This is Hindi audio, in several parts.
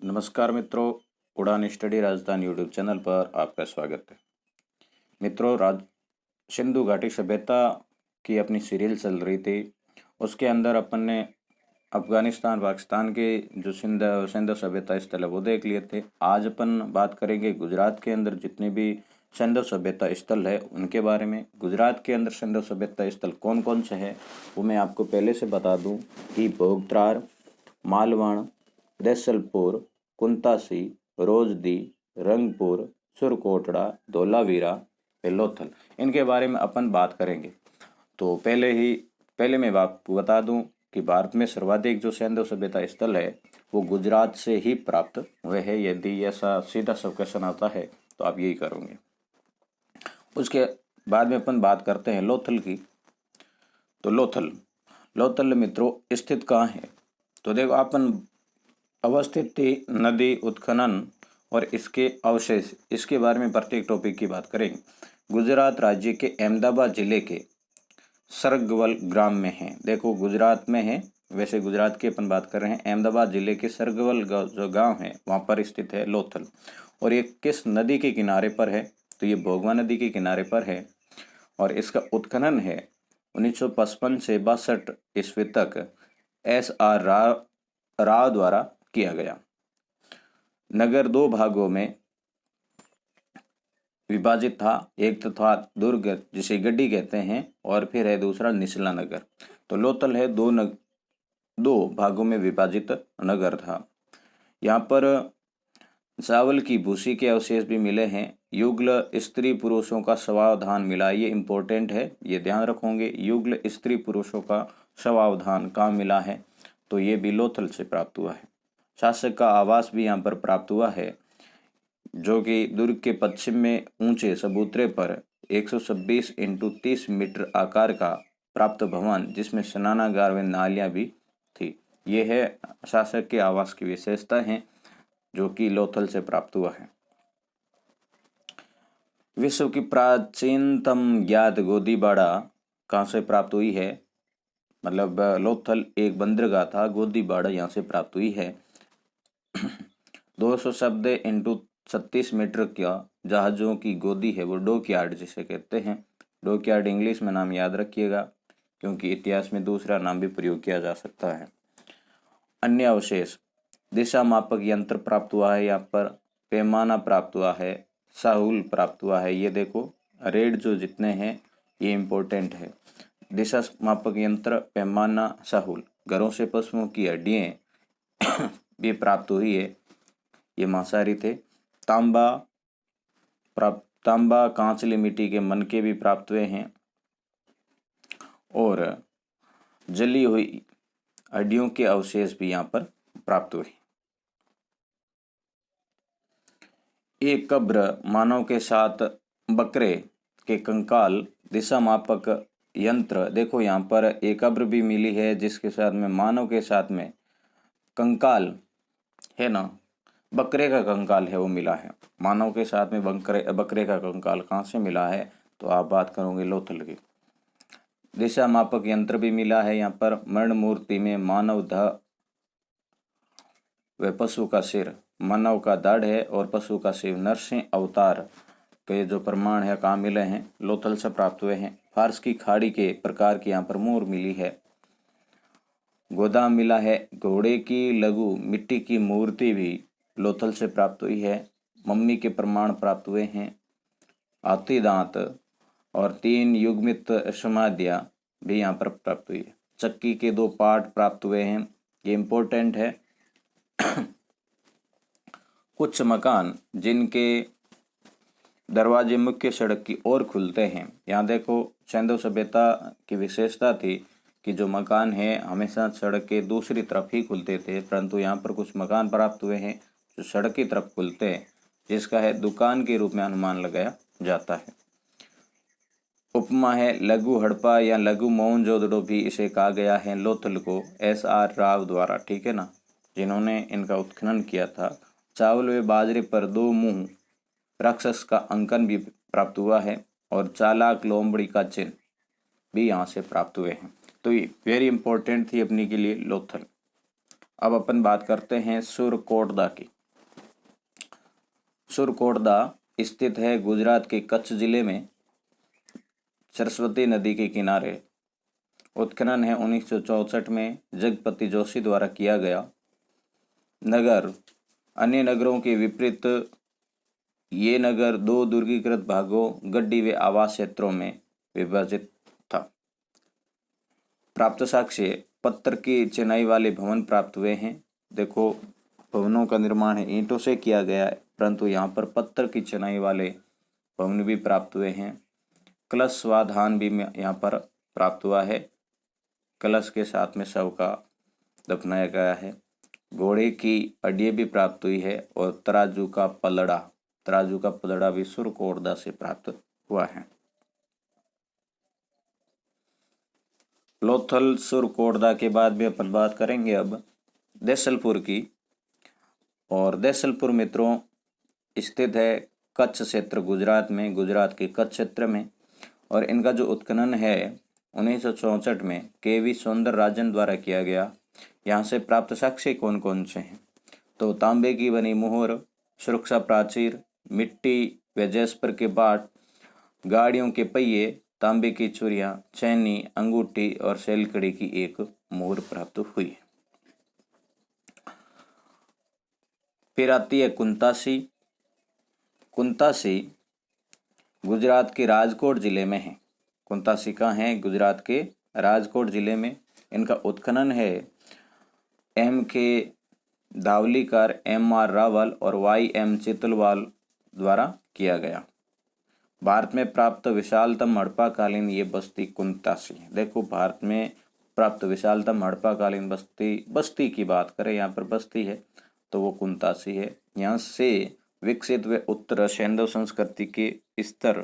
नमस्कार मित्रों, उड़ान स्टडी राजस्थान यूट्यूब चैनल पर आपका स्वागत है। मित्रों, सिंधु घाटी सभ्यता की अपनी सीरियल चल रही थी। उसके अंदर अपन ने अफगानिस्तान पाकिस्तान के जो सिंधु सभ्यता स्थल है वो देख लिए थे। आज अपन बात करेंगे गुजरात के अंदर जितने भी सिंधु सभ्यता स्थल है उनके बारे में। गुजरात के अंदर सिंधु सभ्यता स्थल कौन कौन से है वो मैं आपको पहले से बता दूं कि भोगत्रार, मालवण, देसलपुर, कुंतासी, रोजदी, रंगपुर, सुरकोटड़ा, धोलावीरा, लोथल, इनके बारे में अपन बात करेंगे। तो पहले मैं आपको बता दूं कि भारत में सर्वाधिक जो सिंधु सभ्यता स्थल है वो गुजरात से ही प्राप्त हुए हैं। यदि ऐसा सीधा सा क्वेश्चन आता है तो आप यही करोगे। उसके बाद में अपन बात करते हैं लोथल की। तो लोथल मित्रों स्थित कहाँ है? तो देखो, अपन अवस्थित थी नदी उत्खनन और इसके अवशेष, इसके बारे में प्रत्येक टॉपिक की बात करेंगे। गुजरात राज्य के अहमदाबाद जिले के सरगवल ग्राम में है। देखो, गुजरात में है, वैसे गुजरात की अपन बात कर रहे हैं। अहमदाबाद जिले के सरगवल जो गांव है वहां पर स्थित है लोथल। और ये किस नदी के किनारे पर है? तो ये भोगवा नदी के किनारे पर है। और इसका उत्खनन है 1955 से 62 ईस्वी तक SR राव द्वारा किया गया। नगर दो भागों में विभाजित था। एक तो था दुर्ग जिसे गड्डी कहते हैं और फिर है दूसरा निचला नगर। तो लोथल है दो भागों में विभाजित नगर था। यहाँ पर चावल की भूसी के अवशेष भी मिले हैं। युगल स्त्री पुरुषों का शवावधान मिला। ये इंपॉर्टेंट है, ये ध्यान रखोगे। युगल स्त्री पुरुषों का शवावधान कहाँ मिला है? तो ये भी लोथल से प्राप्त हुआ है। शासक का आवास भी यहाँ पर प्राप्त हुआ है, जो कि दुर्ग के पश्चिम में ऊंचे चबूतरे पर 126 इंटू 30 मीटर आकार का प्राप्त भवन, जिसमें स्नानागार व नालियां भी थी। ये है शासक के आवास की विशेषता है, जो कि लोथल से प्राप्त हुआ है। विश्व की प्राचीनतम ज्ञात गोदीबाड़ा कहाँ से प्राप्त हुई है? मतलब लोथल एक बंदरगाह था, गोदीबाड़ा यहाँ से प्राप्त हुई है। 200 शब्द इंटू 36 मीटर का जहाजों की गोदी है, वो डॉकयार्ड जिसे कहते हैं। डॉकयार्ड इंग्लिश में नाम याद रखिएगा, क्योंकि इतिहास में दूसरा नाम भी प्रयोग किया जा सकता है। अन्य अवशेष, दिशा मापक यंत्र प्राप्त हुआ है, यहाँ पर पैमाना प्राप्त हुआ है, साहुल प्राप्त हुआ है। ये देखो, रेड जो जितने हैं ये इंपॉर्टेंट है। दिशा मापक यंत्र, पैमाना, साहुल। घरों से पशुओं की हड्डियां भी प्राप्त हुई है, ये मांसाहारी थे। तांबा कांचली मिट्टी के मनके भी प्राप्त हुए हैं और जली हुई हड्डियों के अवशेष भी यहाँ पर प्राप्त हुए। एक कब्र मानव के साथ बकरे के कंकाल, दिशा मापक यंत्र। देखो, यहाँ पर एक कब्र भी मिली है जिसके साथ में मानव के साथ में कंकाल है ना, बकरे का कंकाल है वो मिला है। मानव के साथ में बकरे का कंकाल कहाँ से मिला है? तो आप बात करोगे लोथल की। दिशा मापक यंत्र भी मिला है यहाँ पर। मरण मूर्ति में मानव ध व पशु का सिर, मानव का धड़ है और पशु का सिर, नरसिंह अवतार के जो प्रमाण है कहाँ मिले हैं? लोथल से प्राप्त हुए हैं। फारस की खाड़ी के प्रकार की यहाँ पर मोर मिली है। गोदाम मिला है। घोड़े की लघु मिट्टी की मूर्ति भी लोथल से प्राप्त हुई है। मम्मी के प्रमाण प्राप्त हुए हैं। हाथी दांत और 3 युग्मित समाधियां भी यहाँ पर प्राप्त हुई है। चक्की के 2 पार्ट प्राप्त हुए हैं, ये इंपॉर्टेंट है। कुछ मकान जिनके दरवाजे मुख्य सड़क की ओर खुलते हैं। यहाँ देखो, सिंधु सभ्यता की विशेषता थी कि जो मकान है हमेशा सड़क के दूसरी तरफ ही खुलते थे, परंतु यहाँ पर कुछ मकान प्राप्त हुए हैं जो सड़क की तरफ खुलते हैं, जिसका है दुकान के रूप में अनुमान लगाया जाता है। उपमा है लघु हड़प्पा या लघु मोहनजोदड़ो भी इसे कहा गया है लोथल को, SR राव द्वारा, ठीक है ना, जिन्होंने इनका उत्खनन किया था। चावल व बाजरे पर 2 मुंह राक्षस का अंकन भी प्राप्त हुआ है और चालाक लोमड़ी का चिन्ह भी यहाँ से प्राप्त हुए हैं। तो ये वेरी इंपॉर्टेंट थी अपनी के लिए लोथल। अब अपन बात करते हैं सुरकोटदा की। सुरकोटदा स्थित है गुजरात के कच्छ जिले में, सरस्वती नदी के किनारे। उत्खनन है 1964 में जगपति जोशी द्वारा किया गया। नगर अन्य नगरों के विपरीत ये नगर 2 दुर्गीकृत भागों गड्डी व आवास क्षेत्रों में विभाजित था। प्राप्त साक्ष्य पत्थर की चिनाई वाले भवन प्राप्त हुए हैं। देखो, भवनों का निर्माण है ईंटों से किया गया है, परंतु यहाँ पर पत्थर की चिनाई वाले भवन भी प्राप्त हुए हैं। कलश स्वाधान भी यहाँ पर प्राप्त हुआ है। कलश के साथ में शव का दफनाया गया है। घोड़े की हड्डियां भी प्राप्त हुई है और तराजू का पलड़ा भी सुरकोटदा से प्राप्त हुआ है। लोथल सुरकोटदा के बाद भी अपन बात करेंगे अब देसलपुर की। और देसलपुर मित्रों स्थित है कच्छ क्षेत्र गुजरात में, गुजरात के कच्छ क्षेत्र में। और इनका जो उत्खनन है 1964 में केवी सौंदरराजन द्वारा किया गया। यहाँ से प्राप्त साक्ष्य कौन कौन से हैं? तो तांबे की बनी मोहर, सुरक्षा प्राचीर, मिट्टी व जैस्पर के बाट, गाड़ियों के पहिए, तांबे की चूड़ियाँ, चैनी, अंगूठी और सैलकड़ी की एक मोहर प्राप्त हुई। फिर आती है कुंतासी। कुंतासी गुजरात के राजकोट जिले में है। कुंतासी कहाँ है? गुजरात के राजकोट जिले में। इनका उत्खनन है M.K. धावलीकर, M.R. रावल और Y.M. चितलवाल द्वारा किया गया। भारत में प्राप्त विशालतम हड़प्पाकालीन ये बस्ती कुंतासी है। देखो, भारत में प्राप्त विशालतम हड़प्पाकालीन बस्ती की बात करें, यहाँ पर बस्ती है तो वो कुंतासी है। यहाँ से विकसित व उत्तर सैंधव संस्कृति के स्तर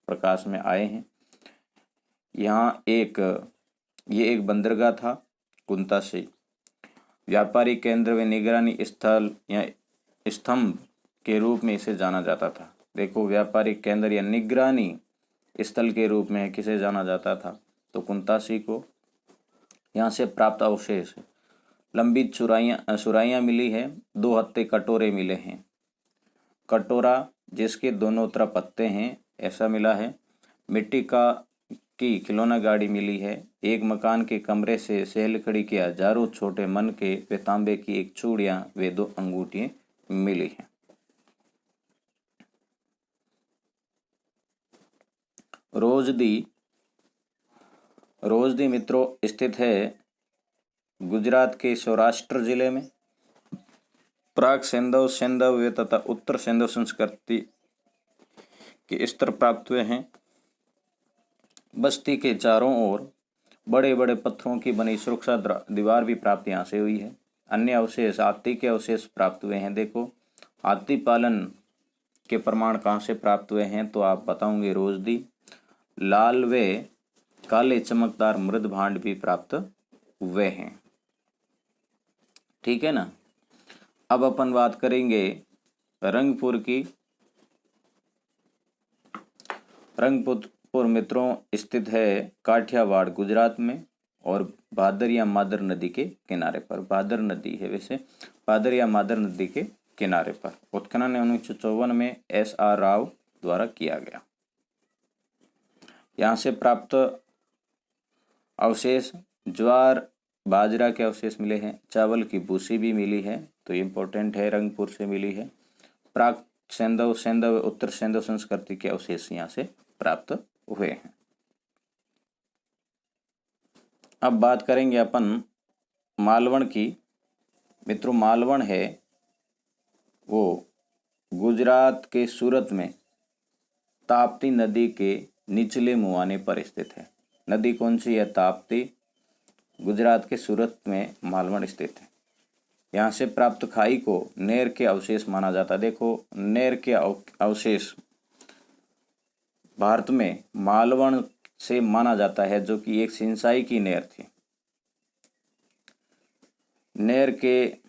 प्रकाश में आए हैं। यहाँ ये एक बंदरगाह था कुंतासी। व्यापारिक केंद्र व निगरानी स्थल या स्तंभ के रूप में इसे जाना जाता था। देखो, व्यापारिक केंद्र या निगरानी स्थल के रूप में किसे जाना जाता था? तो कुंतासी को। यहाँ से प्राप्त अवशेष लंबी सुराइयाँ मिली है, 2 हत्थे कटोरे मिले हैं। कटोरा जिसके दोनों तरफ पत्ते हैं ऐसा मिला है। मिट्टी की खिलौना गाड़ी मिली है। एक मकान के कमरे से सैलकड़ी के हजारों छोटे मन के व तांबे की एक चूड़ियाँ व 2 अंगूठियाँ मिली हैं। रोजदी मित्रों स्थित है गुजरात के सौराष्ट्र जिले में। प्राग सैंधव तथा उत्तर सैंधव संस्कृति के स्तर प्राप्त हुए हैं। बस्ती के चारों ओर बड़े बड़े पत्थरों की बनी सुरक्षा दीवार भी प्राप्त यहाँ से हुई है। अन्य अवशेष हाथी के अवशेष प्राप्त हुए हैं। देखो, हाथी पालन के प्रमाण कहाँ से प्राप्त हुए हैं? तो आप बताओगे रोजदी। लाल व काले चमकदार मृद भांड भी प्राप्त हुए हैं। ठीक है ना। अब अपन बात करेंगे रंगपुर की। रंगपुर मित्रों स्थित है काठियावाड़ गुजरात में और भादर या मादर नदी के किनारे पर। भादर नदी है वैसे, भादर या मादर नदी के किनारे पर। उत्खनन 1954 में S.R. राव द्वारा किया गया। यहाँ से प्राप्त अवशेष ज्वार बाजरा के अवशेष मिले हैं। चावल की भूसी भी मिली है, तो इम्पोर्टेंट है, रंगपुर से मिली है। प्राक सैंधव उत्तर सैंधव संस्कृति के अवशेष यहाँ से प्राप्त हुए हैं। अब बात करेंगे अपन मालवण की। मित्रों, मालवण है वो गुजरात के सूरत में ताप्ती नदी के निचले मुहाने पर स्थित है। नदी कौन सी है? ताप्ती। गुजरात के सूरत में मालवण स्थित है। यहाँ से प्राप्त खाई को नहर के अवशेष माना जाता है। देखो, नहर के अवशेष भारत में मालवण से माना जाता है, जो कि एक सिंचाई की नहर थी। नहर के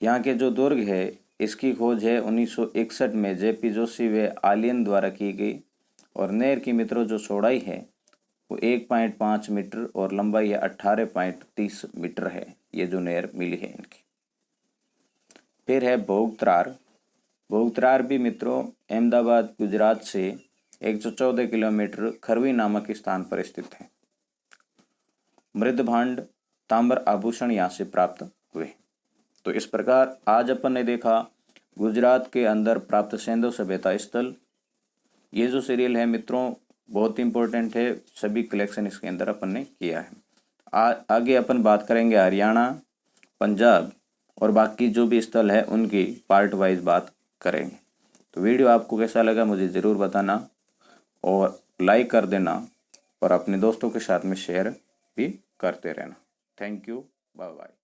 यहाँ के जो दुर्ग है इसकी खोज है 1961 में JP जोशी व आलियन द्वारा की गई। और नहर की मित्रों जो चौड़ाई है वो 1.5 मीटर और लंबाई है 18.30 मीटर है। ये जो नहर मिली है इनकी। फिर है भोगत्रार। भोगत्रार भी मित्रों अहमदाबाद गुजरात से 114 किलोमीटर खरवी नामक स्थान पर स्थित है। मृदभांड ताम्र आभूषण यहाँ से प्राप्त हुए। तो इस प्रकार आज अपन ने देखा गुजरात के अंदर प्राप्त सिंधु सभ्यता स्थल। ये जो सीरियल है मित्रों बहुत इंपॉर्टेंट है, सभी कलेक्शन इसके अंदर अपन ने किया है। आगे अपन बात करेंगे हरियाणा, पंजाब और बाकी जो भी स्थल है उनकी पार्ट वाइज बात करेंगे। तो वीडियो आपको कैसा लगा मुझे ज़रूर बताना और लाइक कर देना और अपने दोस्तों के साथ में शेयर भी करते रहना। Thank you, bye bye.